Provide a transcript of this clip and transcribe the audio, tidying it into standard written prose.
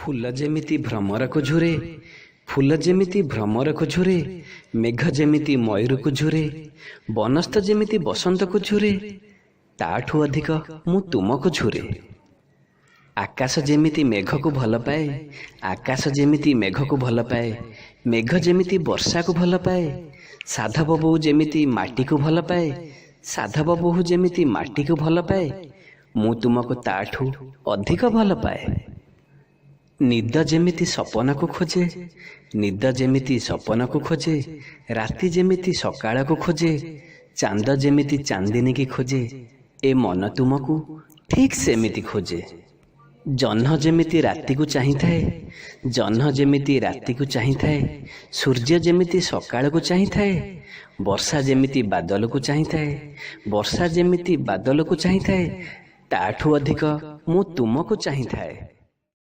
फूल जेमिति भ्रमर को झुरे, फूल जेमिति भ्रमर को झुरे, मेघ जेमिति मयूर को झुरे, बनस्थ जेमिति बसंत को झुरे, ताठू अधिक मु तुमको झुरे। आकाश जेमिति मेघ को भल पाए, आकाश जेमिति मेघ को भल पाए, मेघ जेमिति वर्षा को भल पाए, साधव बोहू जेमिति माटी को भल पाए, साधव बोहू जेमिति माटी को भल पाए, मु तुमको ताठू अधिक भल पाए। निद जेमिति सपना को खोजे, निद जेमिति सपना को खोजे, राति जेमिति सकाळ को खोजे, चांद जेमिति चांदिनी की खोजे, ए मन तुमको ठीक सेमिति खोजे। जह्न जेमिति राति को चाही थाए, जह्न जेमिति राति को चाही थाए, सूर्य जेमिति सकाळ को चाही थाए, वर्षा जेमिति बादल को चाही थाए, वर्षा जेमिति बादल को चाही थाए, ताठू अधिक मु तुमको चाही थाए।